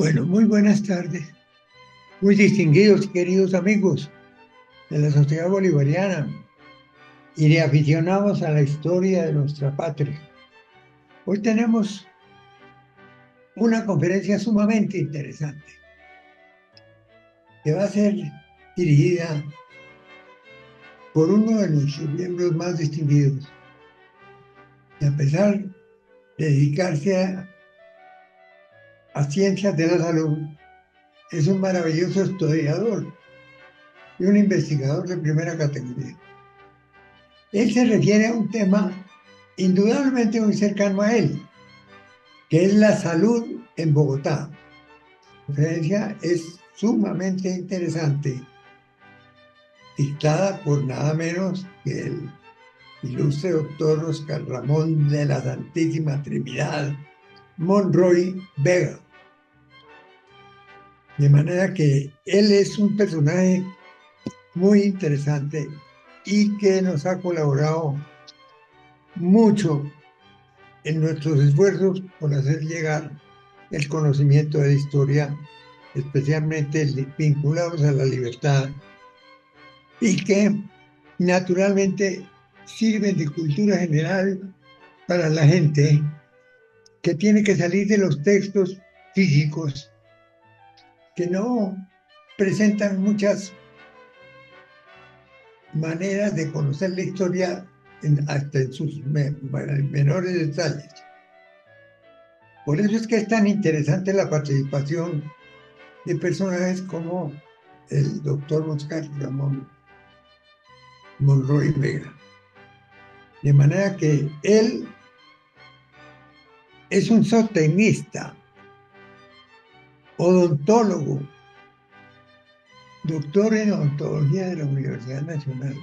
Bueno, muy buenas tardes, muy distinguidos y queridos amigos de la Sociedad Bolivariana y de aficionados a la historia de nuestra patria. Hoy tenemos una conferencia sumamente interesante que va a ser dirigida por uno de nuestros miembros más distinguidos, que a pesar de dedicarse a ciencias de la salud, es un maravilloso historiador y un investigador de primera categoría. Él se refiere a un tema indudablemente muy cercano a él, que es la salud en Bogotá. La conferencia es sumamente interesante, dictada por nada menos que el ilustre doctor Oscar Ramón de la Santísima Trinidad Monroy Vega. De manera que él es un personaje muy interesante y que nos ha colaborado mucho en nuestros esfuerzos por hacer llegar el conocimiento de la historia, especialmente vinculados a la libertad, y que naturalmente sirven de cultura general para la gente que tiene que salir de los textos físicos que no presentan muchas maneras de conocer la historia hasta en sus menores detalles. Por eso es que es tan interesante la participación de personajes como el doctor Oscar Ramón Monroy Vega. De manera que él es un zootecnista, odontólogo, doctor en odontología de la Universidad Nacional,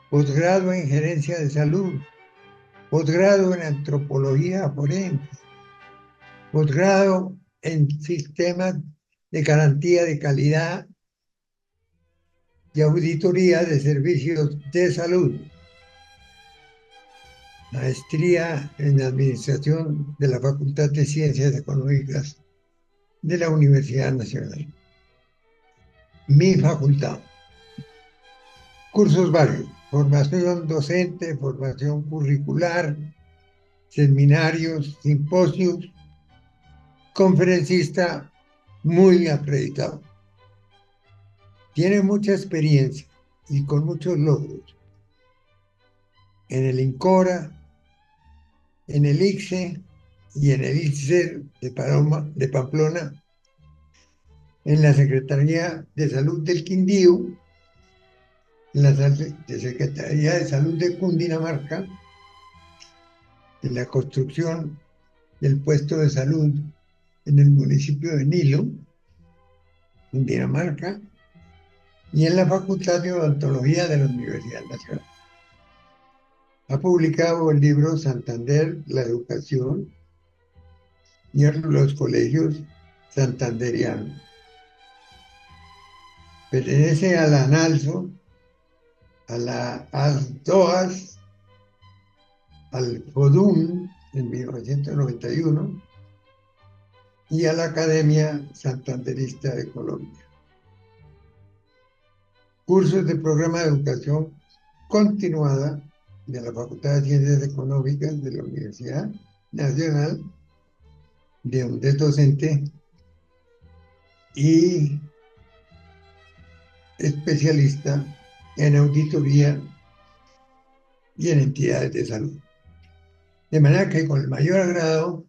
posgrado en gerencia de salud, posgrado en antropología forense, posgrado en sistemas de garantía de calidad y auditoría de servicios de salud, maestría en administración de la Facultad de Ciencias Económicas de la Universidad Nacional. Mi facultad. Cursos varios, formación docente, formación curricular, seminarios, simposios, conferencista muy acreditado. Tiene mucha experiencia y con muchos logros en el INCORA, en el ICSE y en el ICSER de Pamplona, en la Secretaría de Salud del Quindío, en la Secretaría de Salud de Cundinamarca, en la construcción del puesto de salud en el municipio de Nilo, Cundinamarca, y en la Facultad de Odontología de la Universidad Nacional. Ha publicado el libro Santander, la educación y los colegios santanderianos. Pertenece a la ANALSO, a la ASDOAS, al FODUM en 1991 y a la Academia Santanderista de Colombia. Cursos de programa de educación continuada de la Facultad de Ciencias Económicas de la Universidad Nacional, de donde es docente y especialista en auditoría y en entidades de salud. De manera que con el mayor agrado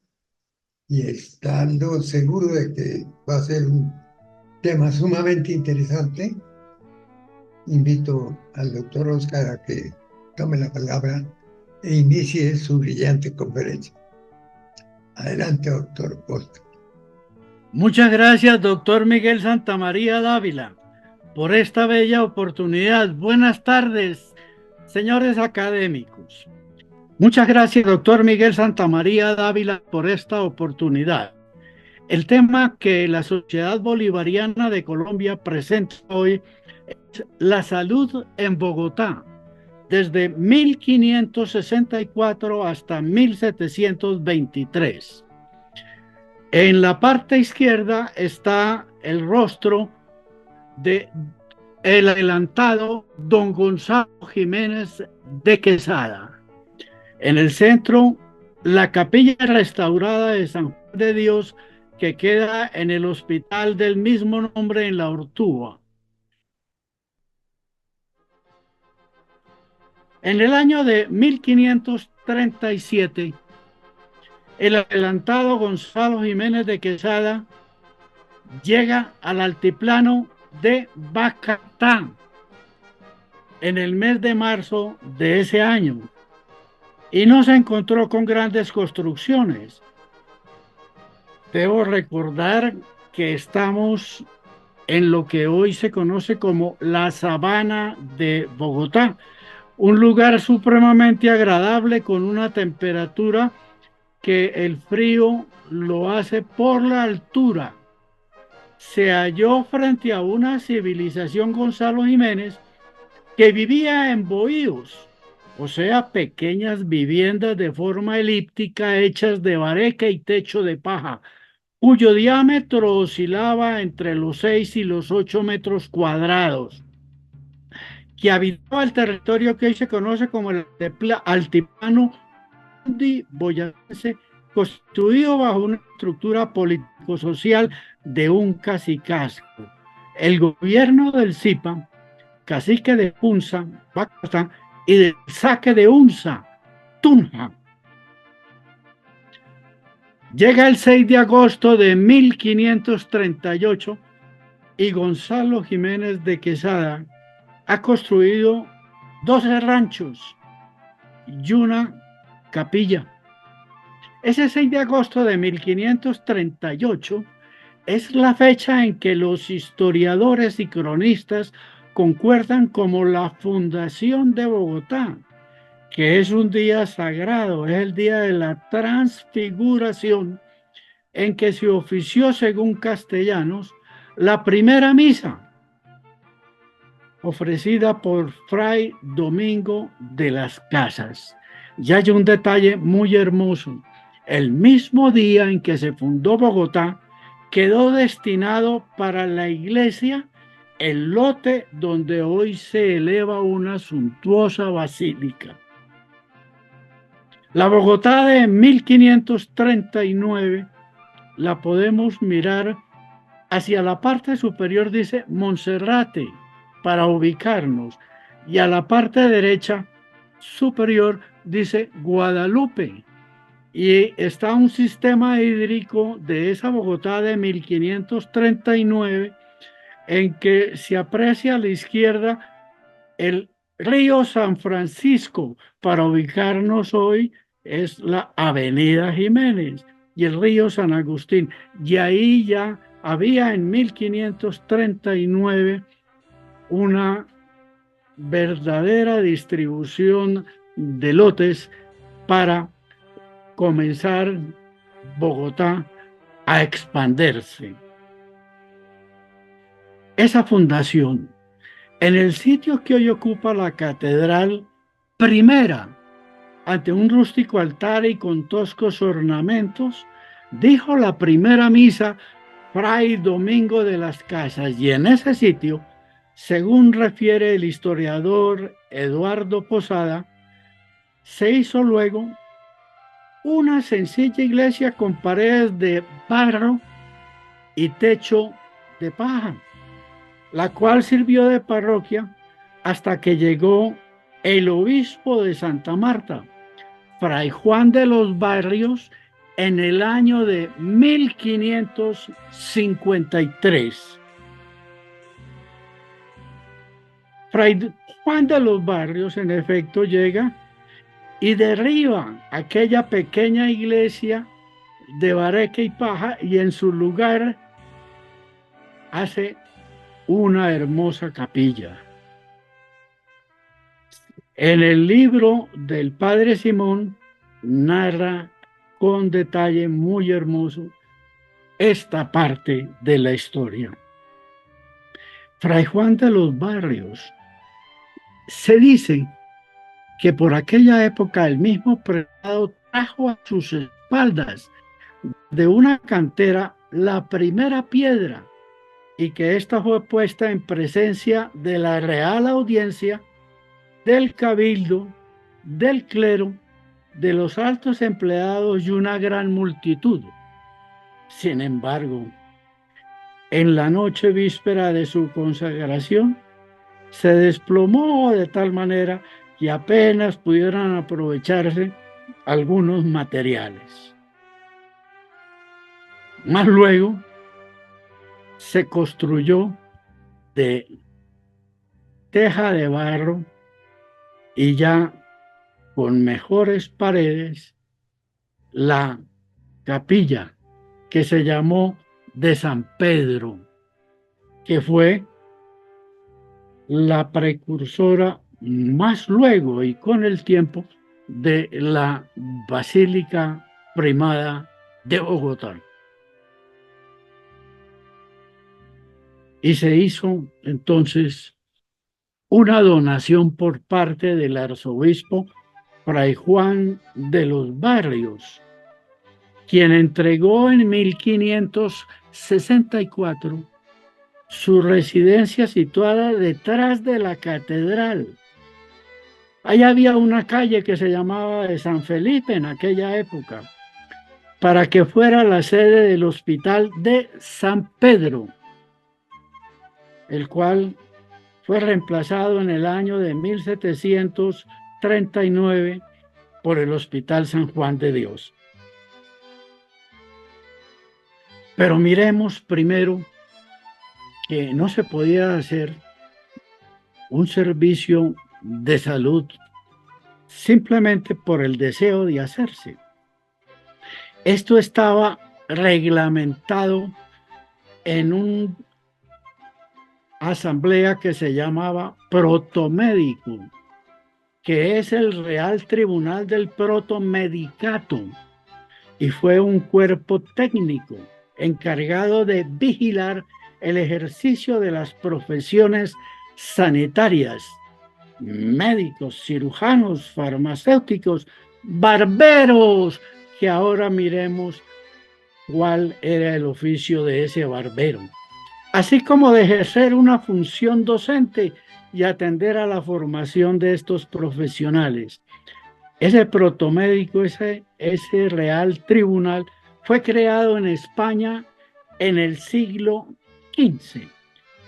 y estando seguro de que va a ser un tema sumamente interesante, invito al doctor Oscar a que tome la palabra e inicie su brillante conferencia. Adelante, doctor Oscar. Muchas gracias, doctor Miguel Santamaría Dávila, por esta bella oportunidad. Buenas tardes, señores académicos. Muchas gracias, doctor Miguel Santamaría Dávila, por esta oportunidad. El tema que la Sociedad Bolivariana de Colombia presenta hoy es la salud en Bogotá, desde 1564 hasta 1723. En la parte izquierda está el rostro de el adelantado don Gonzalo Jiménez de Quesada. En el centro, la capilla restaurada de San Juan de Dios, que queda en el hospital del mismo nombre en La Ortúa. En el año de 1537, el adelantado Gonzalo Jiménez de Quesada llega al altiplano de Bacatá en el mes de marzo de ese año y no se encontró con grandes construcciones. Debo recordar que estamos en lo que hoy se conoce como la Sabana de Bogotá, un lugar supremamente agradable con una temperatura que el frío lo hace por la altura. Se halló frente a una civilización Gonzalo Jiménez que vivía en bohíos, o sea, pequeñas viviendas de forma elíptica hechas de bareca y techo de paja, cuyo diámetro oscilaba entre los 6 y los 8 metros cuadrados, que habitaba el territorio que hoy se conoce como el altiplano boyacense, construido bajo una estructura político-social de un cacicazgo. El gobierno del Zipa, cacique de Punza, Bacatá, y del saque de Unza, Tunja. Llega el 6 de agosto de 1538 y Gonzalo Jiménez de Quesada ha construido 12 ranchos y una capilla. Ese 6 de agosto de 1538 es la fecha en que los historiadores y cronistas concuerdan como la fundación de Bogotá, que es un día sagrado, es el día de la transfiguración, en que se ofició, según Castellanos, la primera misa ofrecida por Fray Domingo de las Casas. Y hay un detalle muy hermoso. El mismo día en que se fundó Bogotá, quedó destinado para la iglesia el lote donde hoy se eleva una suntuosa basílica. La Bogotá de 1539 la podemos mirar hacia la parte superior, dice Monserrate, para ubicarnos, y a la parte derecha superior dice Guadalupe, y está un sistema hídrico de esa Bogotá de 1539 en que se aprecia a la izquierda el río San Francisco. Para ubicarnos hoy es la Avenida Jiménez y el río San Agustín, y ahí ya había en 1539 una verdadera distribución de lotes para comenzar Bogotá a expandirse. Esa fundación, en el sitio que hoy ocupa la catedral primera, ante un rústico altar y con toscos ornamentos, dijo la primera misa Fray Domingo de las Casas, y en ese sitio, según refiere el historiador Eduardo Posada, se hizo luego una sencilla iglesia con paredes de barro y techo de paja, la cual sirvió de parroquia hasta que llegó el obispo de Santa Marta, Fray Juan de los Barrios, en el año de 1553. Fray Juan de los Barrios, en efecto, llega y derriba aquella pequeña iglesia de bareca y paja, y en su lugar hace una hermosa capilla. En el libro del Padre Simón narra con detalle muy hermoso esta parte de la historia. Fray Juan de los Barrios, se dice que por aquella época el mismo prelado trajo a sus espaldas de una cantera la primera piedra y que ésta fue puesta en presencia de la Real Audiencia, del Cabildo, del clero, de los altos empleados y una gran multitud. Sin embargo, en la noche víspera de su consagración, se desplomó de tal manera que apenas pudieran aprovecharse algunos materiales. Más luego se construyó de teja de barro y ya con mejores paredes la capilla que se llamó de San Pedro, que fue la precursora más luego y con el tiempo de la Basílica Primada de Bogotá. Y se hizo entonces una donación por parte del arzobispo Fray Juan de los Barrios, quien entregó en 1564 su residencia situada detrás de la catedral. Ahí había una calle que se llamaba de San Felipe en aquella época, para que fuera la sede del Hospital de San Pedro, el cual fue reemplazado en el año de 1739 por el Hospital San Juan de Dios. Pero miremos primero que no se podía hacer un servicio de salud simplemente por el deseo de hacerse. Esto estaba reglamentado en una asamblea que se llamaba protomédico, que es el Real Tribunal del Protomedicato, y fue un cuerpo técnico encargado de vigilar el ejercicio de las profesiones sanitarias, médicos, cirujanos, farmacéuticos, barberos, que ahora miremos cuál era el oficio de ese barbero, así como de ejercer una función docente y atender a la formación de estos profesionales. Ese protomédico, ese Real Tribunal, fue creado en España en el siglo XV.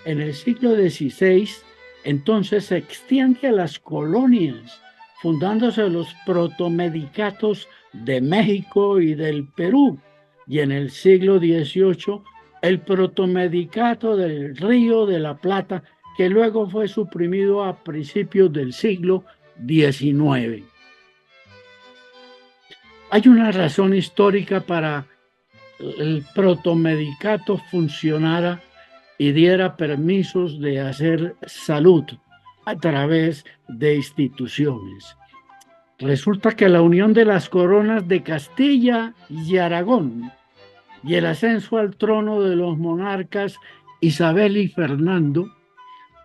En el siglo XVI, entonces se extiende a las colonias, fundándose los protomedicatos de México y del Perú. Y en el siglo XVIII, el protomedicato del Río de la Plata, que luego fue suprimido a principios del siglo XIX. Hay una razón histórica para el protomedicato funcionara y diera permisos de hacer salud a través de instituciones. Resulta que la unión de las coronas de Castilla y Aragón y el ascenso al trono de los monarcas Isabel y Fernando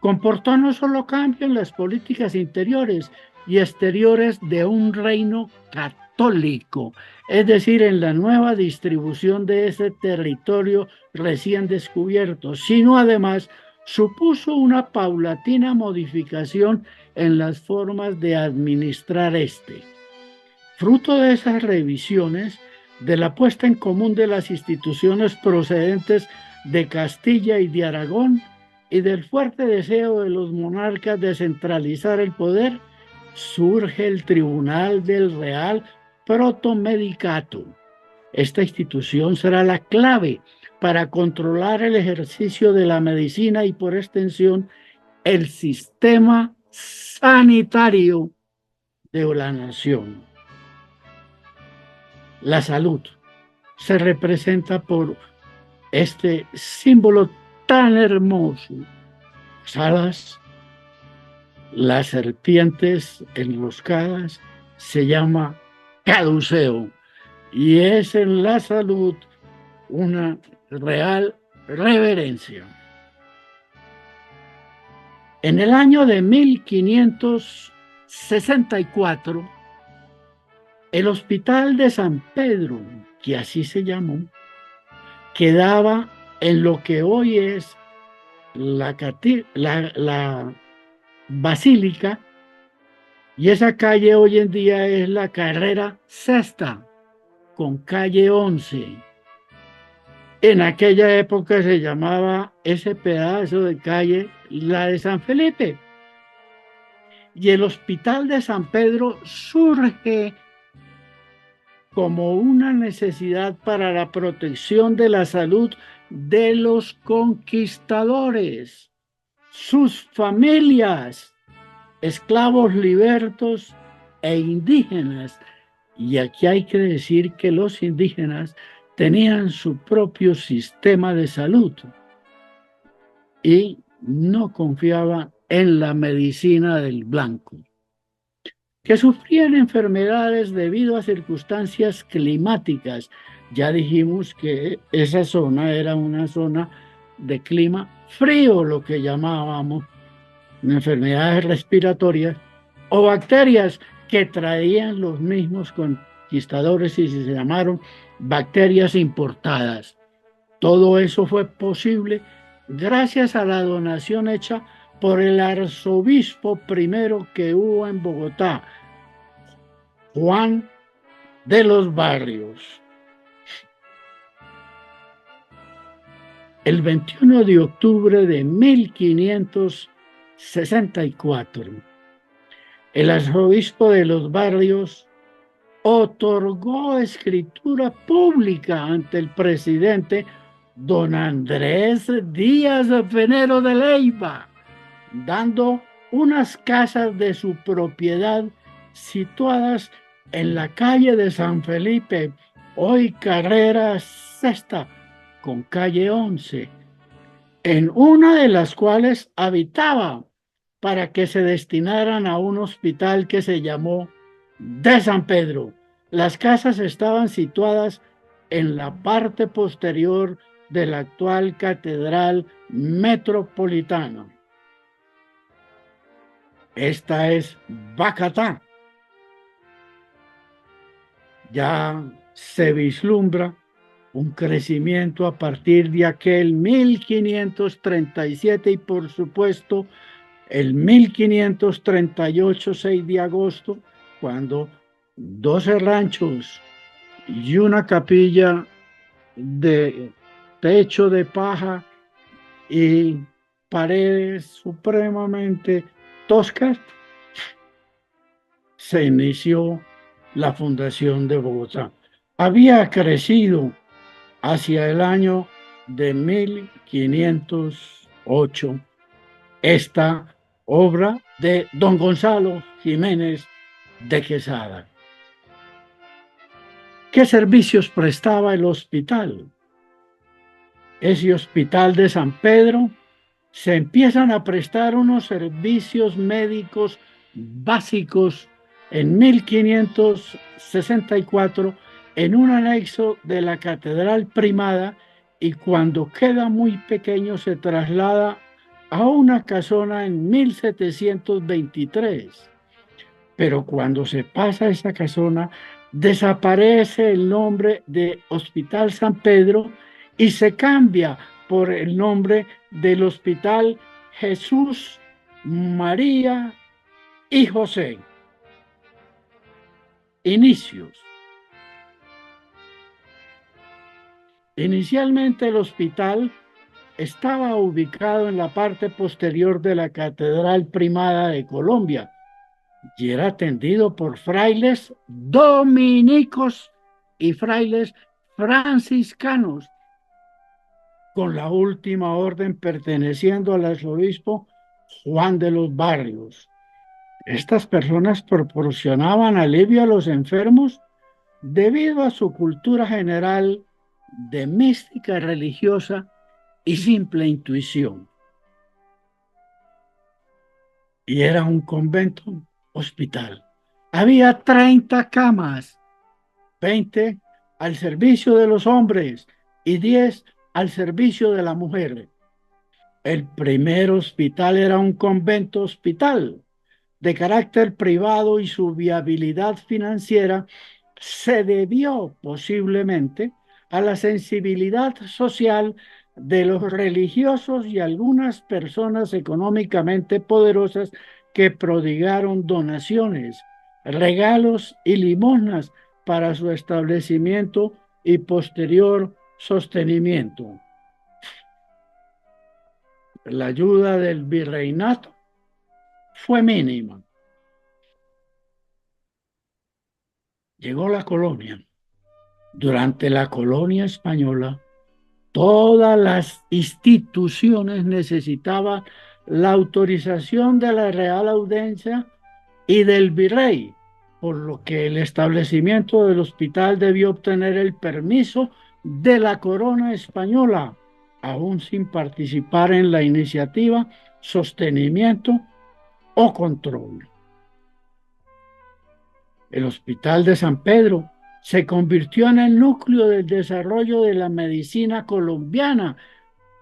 comportó no solo cambio en las políticas interiores y exteriores de un reino católico, es decir, en la nueva distribución de ese territorio recién descubierto, sino además supuso una paulatina modificación en las formas de administrar este. Fruto de esas revisiones, de la puesta en común de las instituciones procedentes de Castilla y de Aragón, y del fuerte deseo de los monarcas de centralizar el poder, surge el Tribunal del Real Protomedicato. Esta institución será la clave para controlar el ejercicio de la medicina y, por extensión, el sistema sanitario de la nación. La salud se representa por este símbolo tan hermoso: las alas, las serpientes enroscadas, se llama caduceo, y es en la salud una real reverencia. En el año de 1564, el Hospital de San Pedro que así se llamó, quedaba en lo que hoy es la Basílica, y esa calle hoy en día es la Carrera Sexta, con calle 11. En aquella época se llamaba ese pedazo de calle la de San Felipe. Y el Hospital de San Pedro surge como una necesidad para la protección de la salud de los conquistadores, sus familias, esclavos libertos e indígenas. Y aquí hay que decir que los indígenas tenían su propio sistema de salud y no confiaban en la medicina del blanco, que sufrían enfermedades debido a circunstancias climáticas. Ya dijimos que esa zona era una zona de clima frío, lo que llamábamos enfermedades respiratorias o bacterias que traían los mismos conquistadores y se llamaron bacterias importadas. Todo eso fue posible gracias a la donación hecha por el arzobispo primero que hubo en Bogotá, Juan de los Barrios. El 21 de octubre de 1564, el arzobispo de los Barrios otorgó escritura pública ante el presidente don Andrés Díaz Venero de Leyva, dando unas casas de su propiedad situadas en la calle de San Felipe, hoy Carrera Sexta, con calle 11, en una de las cuales habitaba para que se destinaran a un hospital que se llamó de San Pedro. Las casas estaban situadas en la parte posterior de la actual Catedral Metropolitana. Esta es Bacatá. Ya se vislumbra un crecimiento a partir de aquel 1537 y por supuesto el 1538, 6 de agosto, cuando 12 ranchos y una capilla de techo de paja y paredes supremamente toscas, se inició la fundación de Bogotá. Había crecido hacia el año de 1508 esta obra de don Gonzalo Jiménez de Quesada. ¿Qué servicios prestaba el hospital? Ese hospital de San Pedro se empiezan a prestar unos servicios médicos básicos en 1564 en un anexo de la Catedral Primada, y cuando queda muy pequeño se traslada a una casona en 1723. Pero cuando se pasa a esa casona, desaparece el nombre de Hospital San Pedro y se cambia por el nombre del Hospital Jesús, María y José. Inicios. Inicialmente el hospital estaba ubicado en la parte posterior de la Catedral Primada de Colombia y era atendido por frailes dominicos y frailes franciscanos, con la última orden perteneciendo al arzobispo Juan de los Barrios. Estas personas proporcionaban alivio a los enfermos debido a su cultura general de mística religiosa y simple intuición. Y era un convento hospital. Había 30 camas, 20 al servicio de los hombres y 10 al servicio de la mujer. El primer hospital era un convento hospital de carácter privado y su viabilidad financiera se debió posiblemente a la sensibilidad social de los religiosos y algunas personas económicamente poderosas que prodigaron donaciones, regalos y limosnas para su establecimiento y posterior sostenimiento. La ayuda del virreinato fue mínima. Llegó la colonia. Durante la colonia española, todas las instituciones necesitaban la autorización de la Real Audiencia y del virrey, por lo que el establecimiento del hospital debió obtener el permiso de la corona española, aún sin participar en la iniciativa, sostenimiento o control. El Hospital de San Pedro se convirtió en el núcleo del desarrollo de la medicina colombiana.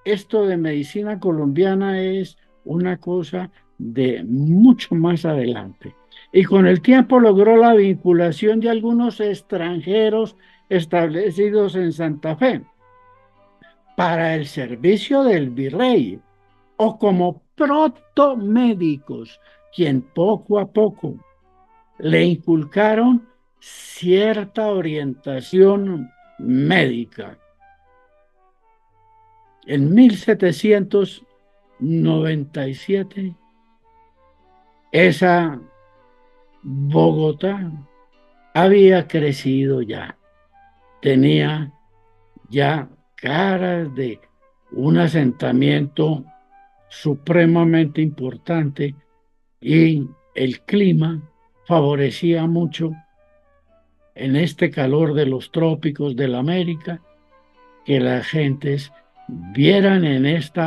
Esto de medicina colombiana es una cosa de mucho más adelante. Y con el tiempo logró la vinculación de algunos extranjeros establecidos en Santa Fe para el servicio del virrey o como protomédicos, quien poco a poco le inculcaron cierta orientación médica. En 1797, esa Bogotá había crecido ya, tenía ya caras de un asentamiento supremamente importante y el clima favorecía mucho en este calor de los trópicos de la América que las gentes vieran en este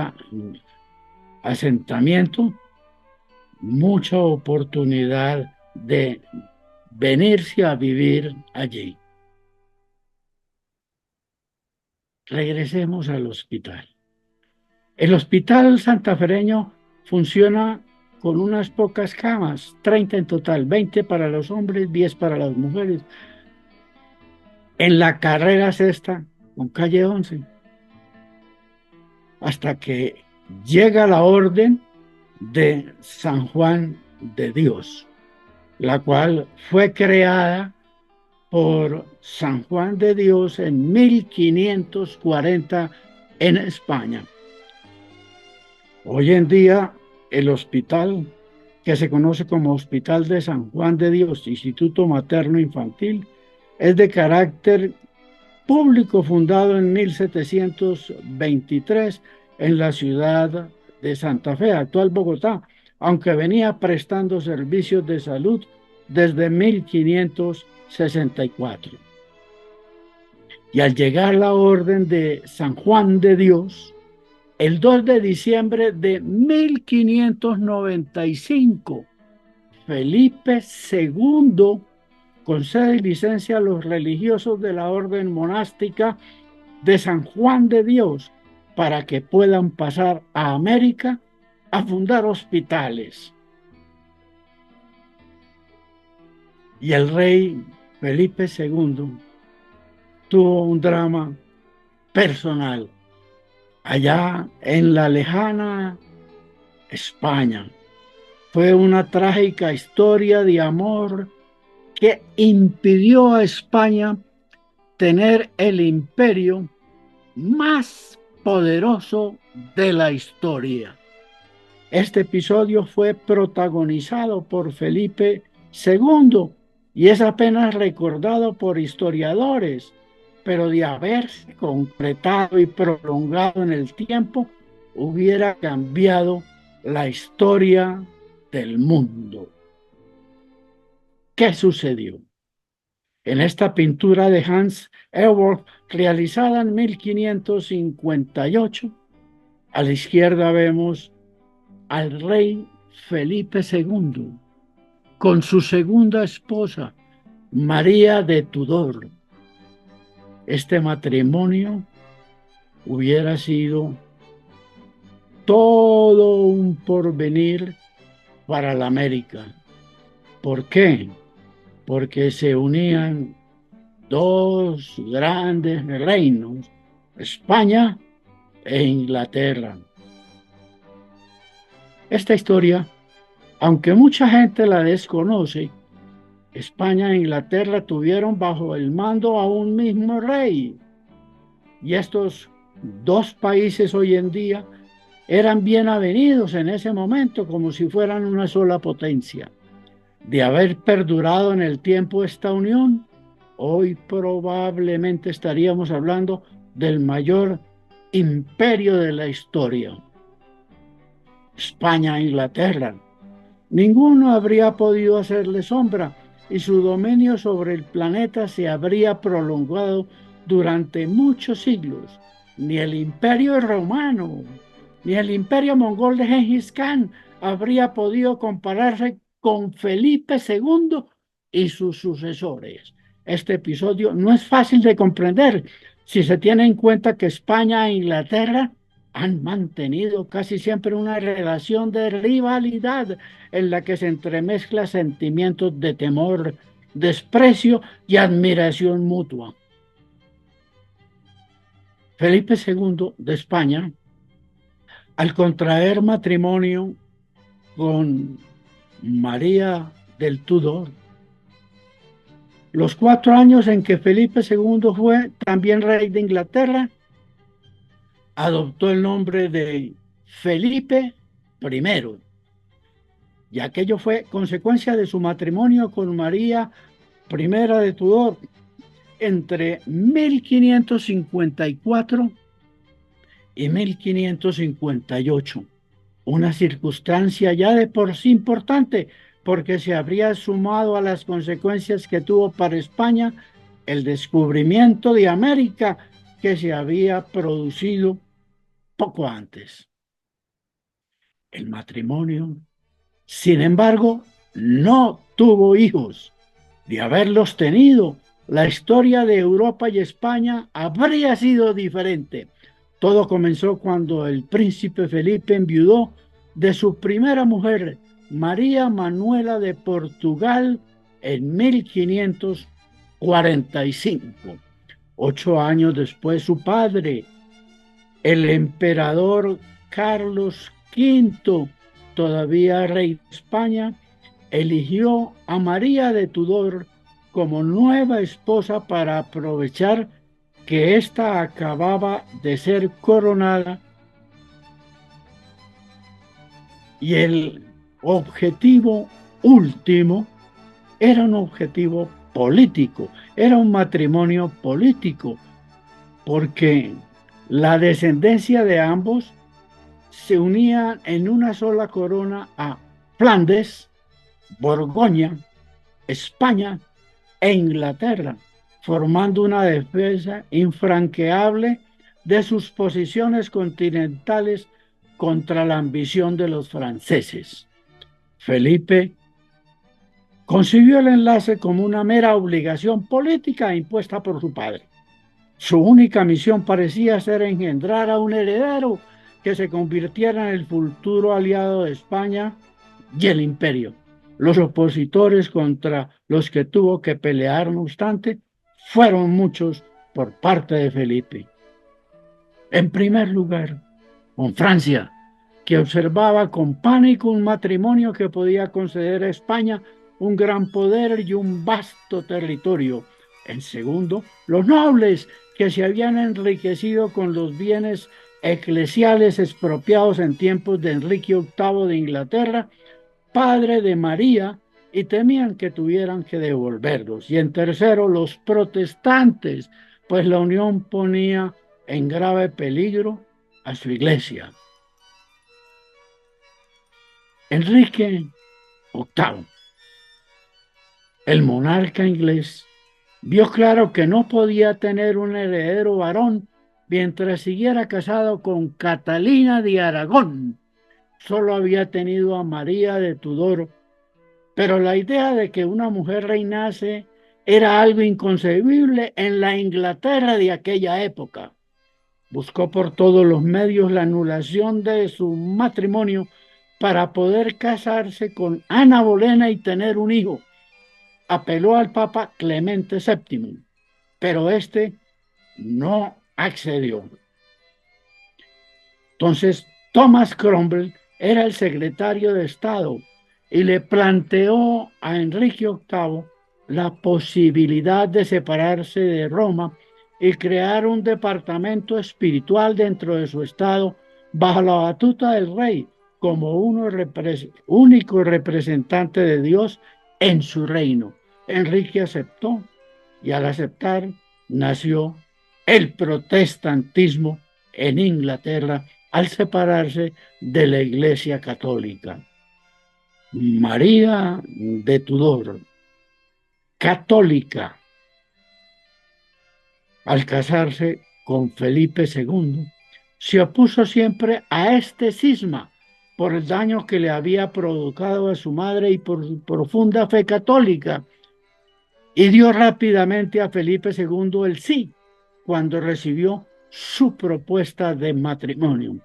asentamiento mucha oportunidad de venirse a vivir allí. Regresemos al hospital. El hospital santafereño funciona con unas pocas camas, 30 en total, 20 para los hombres, 10 para las mujeres. En la carrera sexta, con calle 11, hasta que llega la orden de San Juan de Dios, la cual fue creada por San Juan de Dios en 1540 en España. Hoy en día, el hospital, que se conoce como Hospital de San Juan de Dios, Instituto Materno Infantil, es de carácter público, fundado en 1723 en la ciudad de Santa Fe, actual Bogotá, aunque venía prestando servicios de salud desde 1564. Y al llegar la orden de San Juan de Dios, el 2 de diciembre de 1595, Felipe II concede licencia a los religiosos de la orden monástica de San Juan de Dios para que puedan pasar a América a fundar hospitales. Y el rey Felipe II tuvo un drama personal allá en la lejana España. Fue una trágica historia de amor que impidió a España tener el imperio más poderoso de la historia. Este episodio fue protagonizado por Felipe II y es apenas recordado por historiadores, pero de haberse concretado y prolongado en el tiempo, hubiera cambiado la historia del mundo. ¿Qué sucedió? En esta pintura de Hans Ewald, realizada en 1558, a la izquierda vemos al rey Felipe II con su segunda esposa, María de Tudor. Este matrimonio hubiera sido todo un porvenir para la América. ¿Por qué? Porque se unían dos grandes reinos, España e Inglaterra. Esta historia, aunque mucha gente la desconoce, España e Inglaterra tuvieron bajo el mando a un mismo rey. Y estos dos países hoy en día eran bien avenidos en ese momento, como si fueran una sola potencia. De haber perdurado en el tiempo esta unión, hoy probablemente estaríamos hablando del mayor imperio de la historia. España e Inglaterra. Ninguno habría podido hacerle sombra y su dominio sobre el planeta se habría prolongado durante muchos siglos. Ni el imperio romano, ni el imperio mongol de Gengis Khan habría podido compararse con Felipe II y sus sucesores. Este episodio no es fácil de comprender si se tiene en cuenta que España e Inglaterra han mantenido casi siempre una relación de rivalidad en la que se entremezclan sentimientos de temor, desprecio y admiración mutua. Felipe II de España, al contraer matrimonio con María del Tudor, los 4 años en que Felipe II fue también rey de Inglaterra, adoptó el nombre de Felipe I, y aquello fue consecuencia de su matrimonio con María I de Tudor entre 1554 y 1558, una circunstancia ya de por sí importante, porque se habría sumado a las consecuencias que tuvo para España el descubrimiento de América que se había producido poco antes. El matrimonio, sin embargo, no tuvo hijos. De haberlos tenido, la historia de Europa y España habría sido diferente. Todo comenzó cuando el príncipe Felipe enviudó de su primera mujer, María Manuela de Portugal, en 1545. 8 años después, su padre, el emperador Carlos V, todavía rey de España, eligió a María de Tudor como nueva esposa para aprovechar que ésta acababa de ser coronada, y el objetivo último era un objetivo político, era un matrimonio político, porque la descendencia de ambos se unía en una sola corona a Flandes, Borgoña, España e Inglaterra, formando una defensa infranqueable de sus posiciones continentales contra la ambición de los franceses. Felipe concibió el enlace como una mera obligación política impuesta por su padre. Su única misión parecía ser engendrar a un heredero que se convirtiera en el futuro aliado de España y el imperio. Los opositores contra los que tuvo que pelear, no obstante, fueron muchos por parte de Felipe. En primer lugar, con Francia, que observaba con pánico un matrimonio que podía conceder a España un gran poder y un vasto territorio. En segundo, los nobles, que se habían enriquecido con los bienes eclesiales expropiados en tiempos de Enrique VIII de Inglaterra, padre de María, y temían que tuvieran que devolverlos. Y en tercero, los protestantes, pues la unión ponía en grave peligro a su iglesia. Enrique VIII, el monarca inglés, vio claro que no podía tener un heredero varón mientras siguiera casado con Catalina de Aragón. Solo había tenido a María de Tudor, pero la idea de que una mujer reinase era algo inconcebible en la Inglaterra de aquella época. Buscó por todos los medios la anulación de su matrimonio para poder casarse con Ana Bolena y tener un hijo. Apeló al Papa Clemente VII, pero este no accedió. Entonces, Thomas Cromwell era el secretario de Estado y le planteó a Enrique VIII la posibilidad de separarse de Roma y crear un departamento espiritual dentro de su Estado bajo la batuta del rey como único representante de Dios en su reino. Enrique aceptó y al aceptar nació el protestantismo en Inglaterra al separarse de la Iglesia Católica. María de Tudor, católica, al casarse con Felipe II, se opuso siempre a este cisma por el daño que le había provocado a su madre y por su profunda fe católica, y dio rápidamente a Felipe II el sí cuando recibió su propuesta de matrimonio.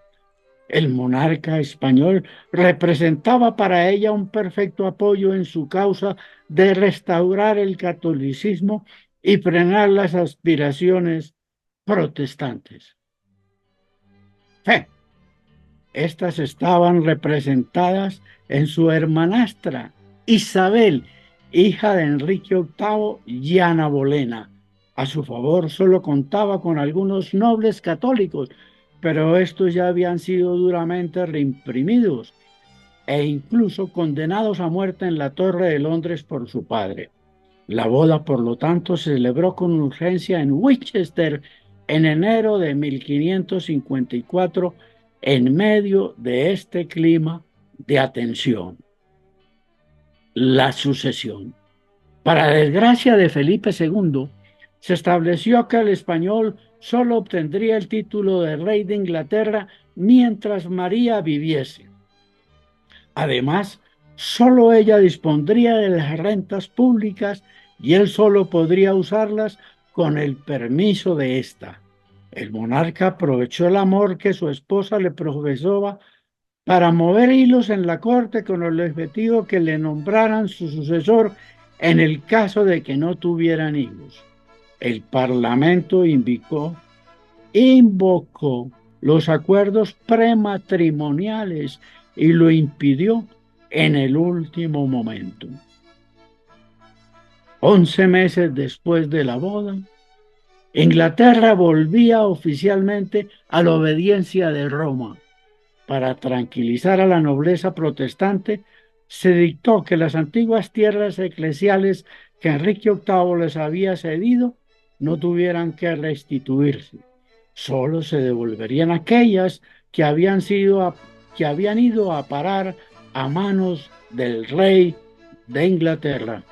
El monarca español representaba para ella un perfecto apoyo en su causa de restaurar el catolicismo y frenar las aspiraciones protestantes. Estas estaban representadas en su hermanastra Isabel, hija de Enrique VIII y Ana Bolena. A su favor solo contaba con algunos nobles católicos, pero estos ya habían sido duramente reprimidos e incluso condenados a muerte en la Torre de Londres por su padre. La boda, por lo tanto, se celebró con urgencia en Winchester en enero de 1554 en medio de este clima de atención. La sucesión. Para desgracia de Felipe II, se estableció que el español solo obtendría el título de rey de Inglaterra mientras María viviese. Además, solo ella dispondría de las rentas públicas y él solo podría usarlas con el permiso de ésta. El monarca aprovechó el amor que su esposa le profesaba para mover hilos en la corte con el objetivo que le nombraran su sucesor en el caso de que no tuvieran hijos. El Parlamento invocó los acuerdos prematrimoniales y lo impidió en el último momento. 11 meses después de la boda, Inglaterra volvía oficialmente a la obediencia de Roma. Para tranquilizar a la nobleza protestante, se dictó que las antiguas tierras eclesiales que Enrique VIII les había cedido no tuvieran que restituirse. Solo se devolverían aquellas que habían ido a parar a manos del rey de Inglaterra,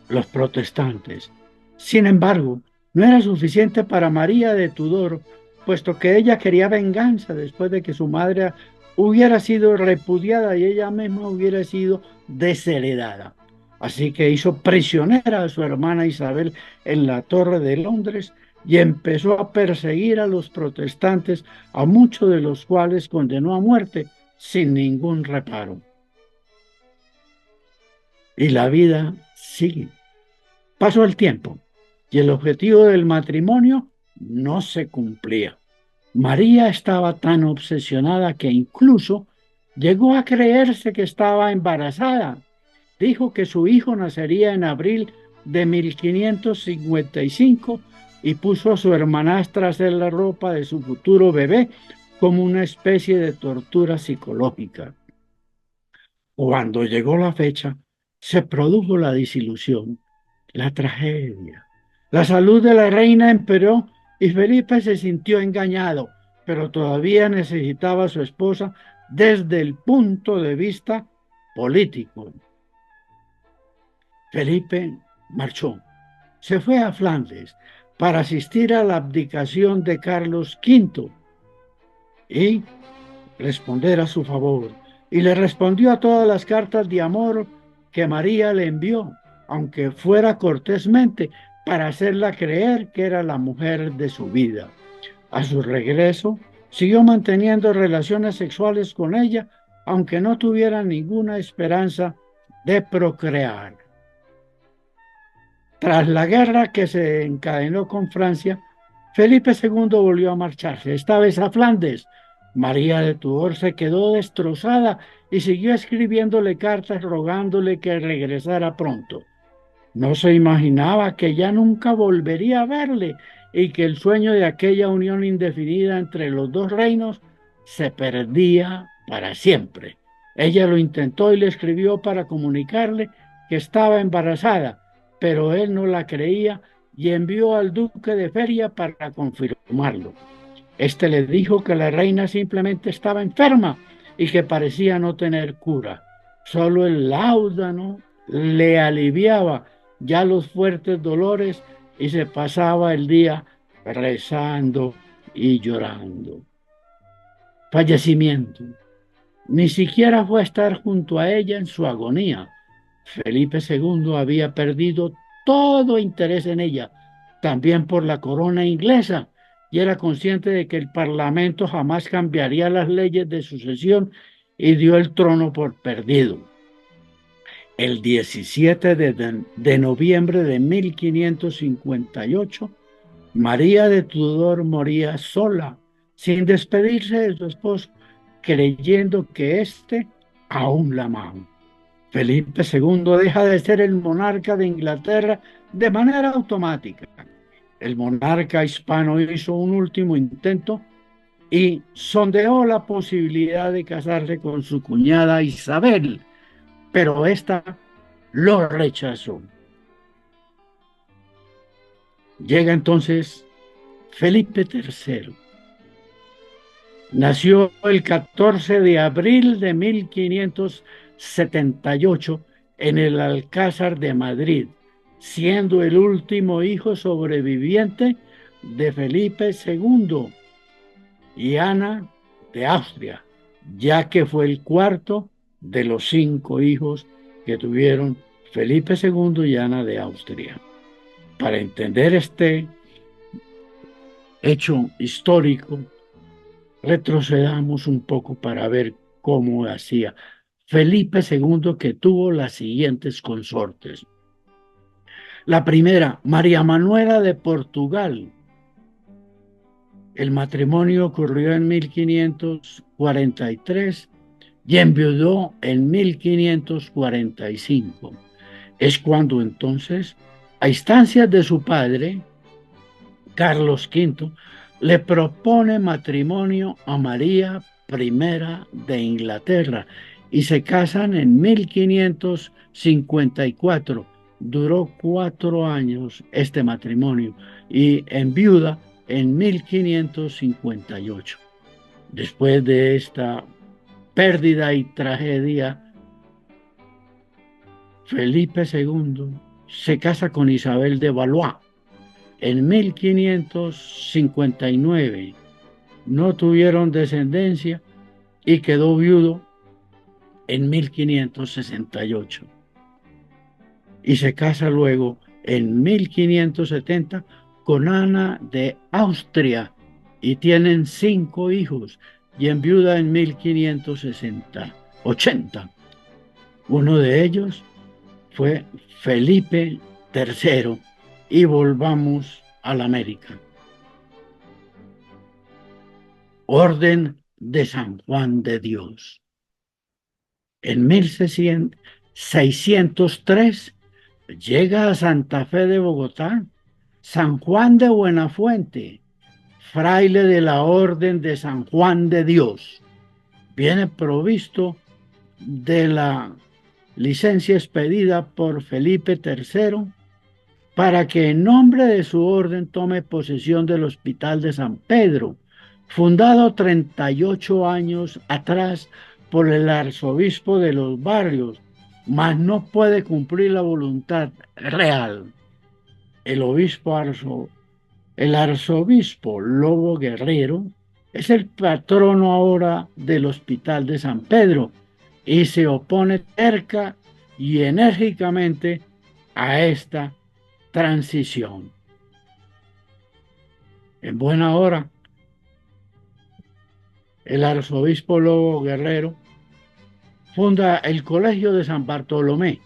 los protestantes. Sin embargo, no era suficiente para María de Tudor, puesto que ella quería venganza después de que su madre hubiera sido repudiada y ella misma hubiera sido desheredada. Así que hizo prisionera a su hermana Isabel en la Torre de Londres y empezó a perseguir a los protestantes, a muchos de los cuales condenó a muerte sin ningún reparo. Y la vida sigue. Pasó el tiempo y el objetivo del matrimonio no se cumplía. María estaba tan obsesionada que incluso llegó a creerse que estaba embarazada. Dijo que su hijo nacería en abril de 1555 y puso a su hermanastra a hacer la ropa de su futuro bebé como una especie de tortura psicológica. Cuando llegó la fecha, se produjo la desilusión, la tragedia. La salud de la reina empeoró y Felipe se sintió engañado, pero todavía necesitaba a su esposa desde el punto de vista político. Felipe marchó, se fue a Flandes para asistir a la abdicación de Carlos V y responder a su favor, y le respondió a todas las cartas de amor que María le envió, aunque fuera cortésmente, para hacerla creer que era la mujer de su vida. A su regreso, siguió manteniendo relaciones sexuales con ella, aunque no tuviera ninguna esperanza de procrear. Tras la guerra que se encadenó con Francia, Felipe II volvió a marcharse, esta vez a Flandes. María de Tudor se quedó destrozada y siguió escribiéndole cartas rogándole que regresara pronto. No se imaginaba que ya nunca volvería a verle y que el sueño de aquella unión indefinida entre los dos reinos se perdía para siempre. Ella lo intentó y le escribió para comunicarle que estaba embarazada, pero él no la creía y envió al duque de Feria para confirmarlo. Este le dijo que la reina simplemente estaba enferma y que parecía no tener cura. Solo el láudano le aliviaba ya los fuertes dolores y se pasaba el día rezando y llorando. Fallecimiento. Ni siquiera fue a estar junto a ella en su agonía. Felipe II había perdido todo interés en ella, también por la corona inglesa, y era consciente de que el Parlamento jamás cambiaría las leyes de sucesión y dio el trono por perdido. El 17 de noviembre de 1558, María de Tudor moría sola, sin despedirse de su esposo, creyendo que éste aún la amaba. Felipe II deja de ser el monarca de Inglaterra de manera automática. El monarca hispano hizo un último intento y sondeó la posibilidad de casarse con su cuñada Isabel, pero ésta lo rechazó. Llega entonces Felipe III. Nació el 14 de abril de 1578 en el Alcázar de Madrid, siendo el último hijo sobreviviente de Felipe II y Ana de Austria, ya que fue el cuarto de los 5 hijos que tuvieron Felipe II y Ana de Austria. Para entender este hecho histórico, retrocedamos un poco para ver cómo hacía Felipe II, que tuvo las siguientes consortes. La primera, María Manuela de Portugal. El matrimonio ocurrió en 1543 y enviudó en 1545. Es cuando entonces, a instancias de su padre, Carlos V, le propone matrimonio a María I de Inglaterra y se casan en 1554. Duró 4 años este matrimonio y enviuda en 1558. Después de esta pérdida y tragedia, Felipe II se casa con Isabel de Valois en 1559. No tuvieron descendencia y quedó viudo en 1568. Y se casa luego en 1570 con Ana de Austria y tienen 5 hijos y enviuda en 1580. Uno de ellos fue Felipe III. Y volvamos a la América. Orden de San Juan de Dios. En 1603 llega a Santa Fe de Bogotá San Juan de Buenafuente, fraile de la Orden de San Juan de Dios. Viene provisto de la licencia expedida por Felipe III para que en nombre de su orden tome posesión del Hospital de San Pedro, fundado 38 años atrás por el arzobispo de los Barrios, mas no puede cumplir la voluntad real. El arzobispo Lobo Guerrero es el patrono ahora del Hospital de San Pedro y se opone terca y enérgicamente a esta transición. En buena hora, el arzobispo Lobo Guerrero funda el Colegio de San Bartolomé.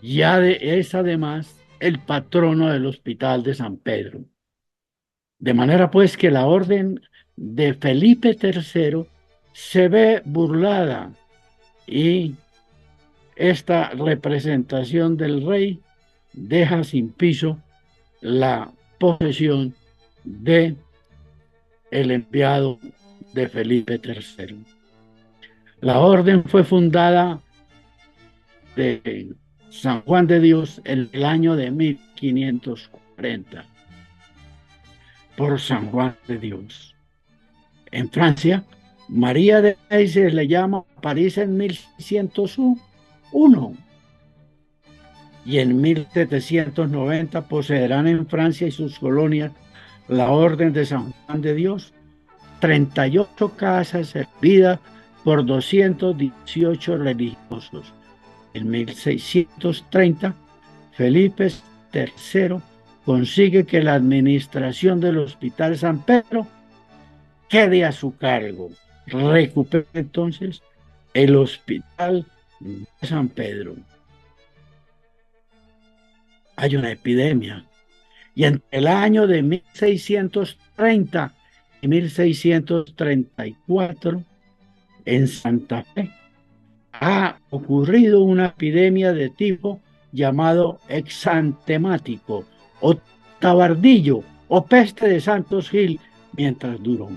Es además el patrono del Hospital de San Pedro. De manera pues que la orden de Felipe III se ve burlada y esta representación del rey deja sin piso la posesión de el enviado de Felipe III. La orden fue fundada de San Juan de Dios en el año de 1540 por San Juan de Dios. En Francia, María de Medici le llama a París en 1601 y en 1790 poseerán en Francia y sus colonias la Orden de San Juan de Dios, 38 casas servidas por 218 religiosos. En 1630, Felipe III consigue que la administración del Hospital San Pedro quede a su cargo. Recupera entonces el Hospital de San Pedro. Hay una epidemia y entre el año de 1630 y 1634 en Santa Fe ha ocurrido una epidemia de tipo llamado exantemático o tabardillo o peste de Santos Gil mientras duró.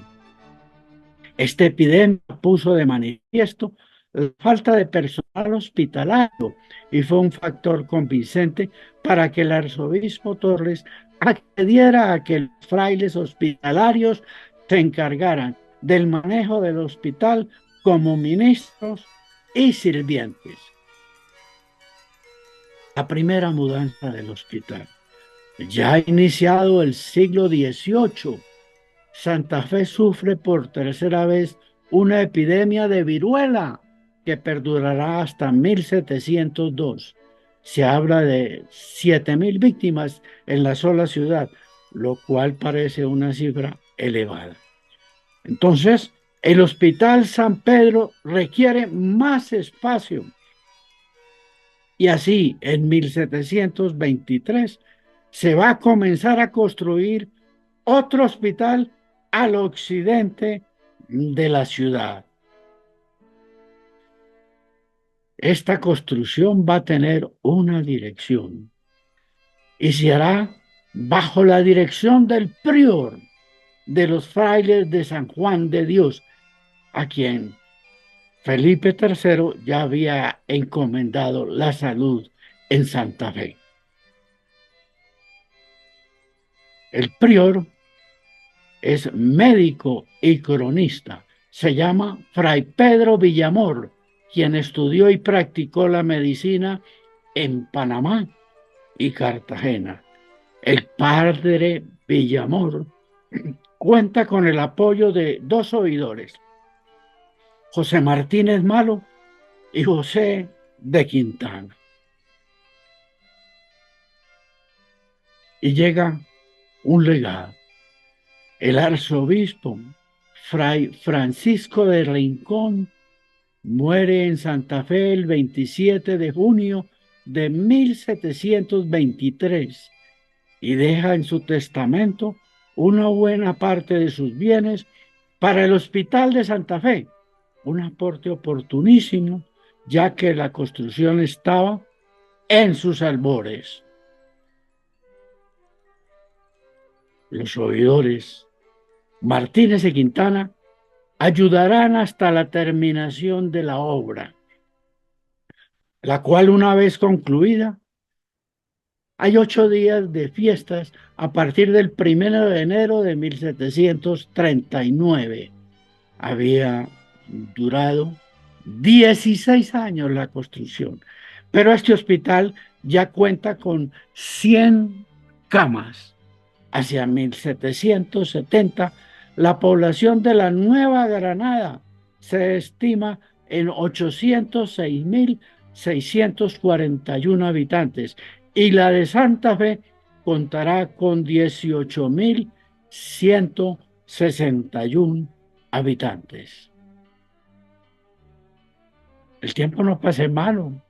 Esta epidemia puso de manifiesto la falta de personal hospitalario y fue un factor convincente para que el arzobispo Torres accediera a que los frailes hospitalarios se encargaran del manejo del hospital como ministros y sirvientes. La primera mudanza del hospital. Ya iniciado el siglo XVIII, Santa Fe sufre por tercera vez una epidemia de viruela que perdurará hasta 1702. Se habla de 7.000 víctimas en la sola ciudad, lo cual parece una cifra elevada. Entonces, el Hospital San Pedro requiere más espacio. Y así, en 1723, se va a comenzar a construir otro hospital al occidente de la ciudad. Esta construcción va a tener una dirección y se hará bajo la dirección del prior de los frailes de San Juan de Dios, a quien Felipe III ya había encomendado la salud en Santa Fe. El prior es médico y cronista. Se llama Fray Pedro Villamor, quien estudió y practicó la medicina en Panamá y Cartagena. El padre Villamor cuenta con el apoyo de dos oidores, José Martínez Malo y José de Quintana. Y llega un legado. El arzobispo Fray Francisco de Rincón muere en Santa Fe el 27 de junio de 1723 y deja en su testamento una buena parte de sus bienes para el Hospital de Santa Fe, un aporte oportunísimo, ya que la construcción estaba en sus albores. Los oidores Martínez y Quintana ayudarán hasta la terminación de la obra, la cual una vez concluida, hay 8 días de fiestas a partir del 1 de enero de 1739. Había durado 16 años la construcción, pero este hospital ya cuenta con 100 camas. Hacia 1770, la población de la Nueva Granada se estima en 806.641 habitantes y la de Santa Fe contará con 18.161 habitantes. El tiempo no pasa en vano.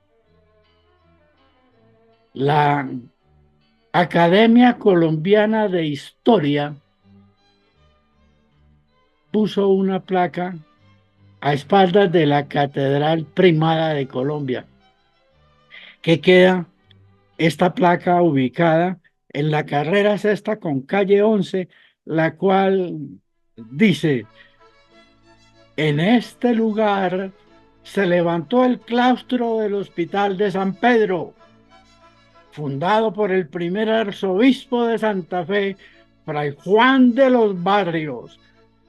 La Academia Colombiana de Historia puso una placa a espaldas de la Catedral Primada de Colombia, que queda esta placa ubicada en la carrera sexta con calle 11, la cual dice: en este lugar se levantó el claustro del Hospital de San Pedro, fundado por el primer arzobispo de Santa Fe, Fray Juan de los Barrios,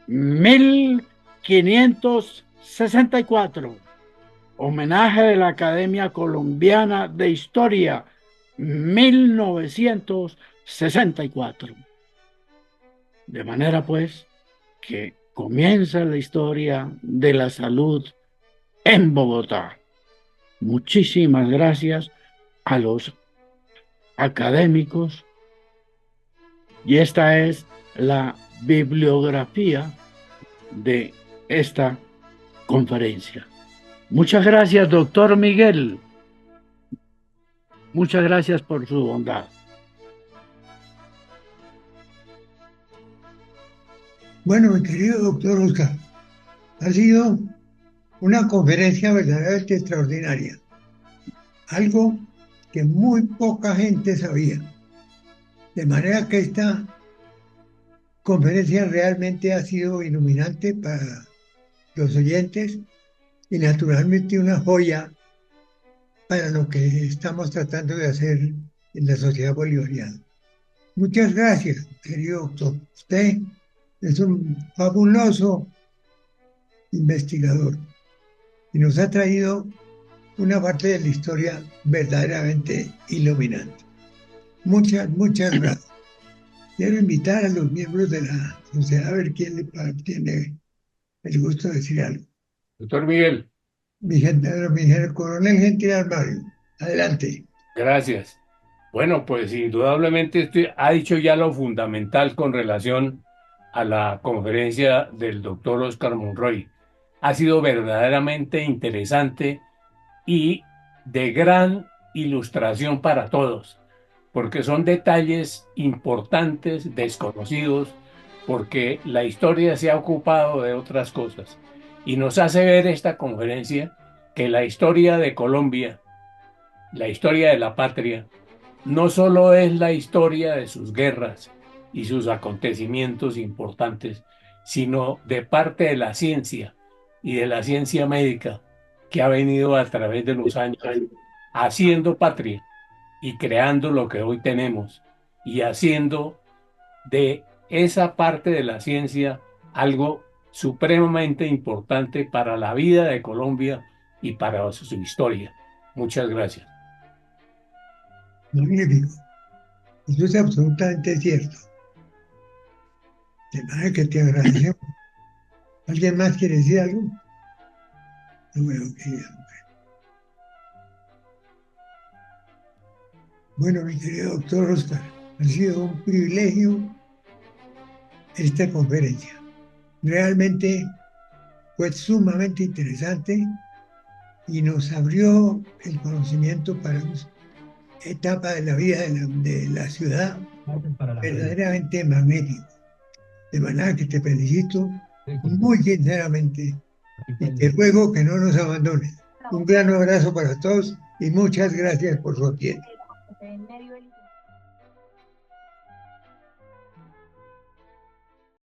1564. Homenaje de la Academia Colombiana de Historia, 1964. De manera pues que comienza la historia de la salud en Bogotá. Muchísimas gracias a los académicos, y esta es la bibliografía de esta conferencia. Muchas gracias, doctor Miguel. Muchas gracias por su bondad. Bueno, mi querido doctor Oscar, ha sido una conferencia verdaderamente extraordinaria, algo que muy poca gente sabía. De manera que esta conferencia realmente ha sido iluminante para los oyentes y naturalmente una joya para lo que estamos tratando de hacer en la sociedad bolivariana. Muchas gracias, querido doctor. Usted es un fabuloso investigador y nos ha traído una parte de la historia verdaderamente iluminante. Muchas gracias. Quiero invitar a los miembros de la sociedad a ver quién le tiene el gusto de decir algo. Doctor Miguel. Mi coronel Gentil Armario, adelante. Gracias. Bueno, pues indudablemente usted ha dicho ya lo fundamental con relación a la conferencia del doctor Oscar Monroy. Ha sido verdaderamente interesante y de gran ilustración para todos, porque son detalles importantes, desconocidos, porque la historia se ha ocupado de otras cosas. Y nos hace ver esta conferencia que la historia de Colombia, la historia de la patria, no solo es la historia de sus guerras y sus acontecimientos importantes, sino de parte de la ciencia y de la ciencia médica que ha venido a través de los años haciendo patria y creando lo que hoy tenemos y haciendo de esa parte de la ciencia algo supremamente importante para la vida de Colombia y para su historia. Muchas gracias. Magnífico. Eso es absolutamente cierto. De manera que te agradecemos. ¿Alguien más quiere decir algo? No veo que... Bueno, mi querido doctor Oscar, ha sido un privilegio esta conferencia. Realmente fue sumamente interesante y nos abrió el conocimiento para una etapa de la vida de la ciudad verdaderamente magnífico. De manera que te felicito muy sinceramente y te ruego que no nos abandones. Un gran abrazo para todos y muchas gracias por su tiempo.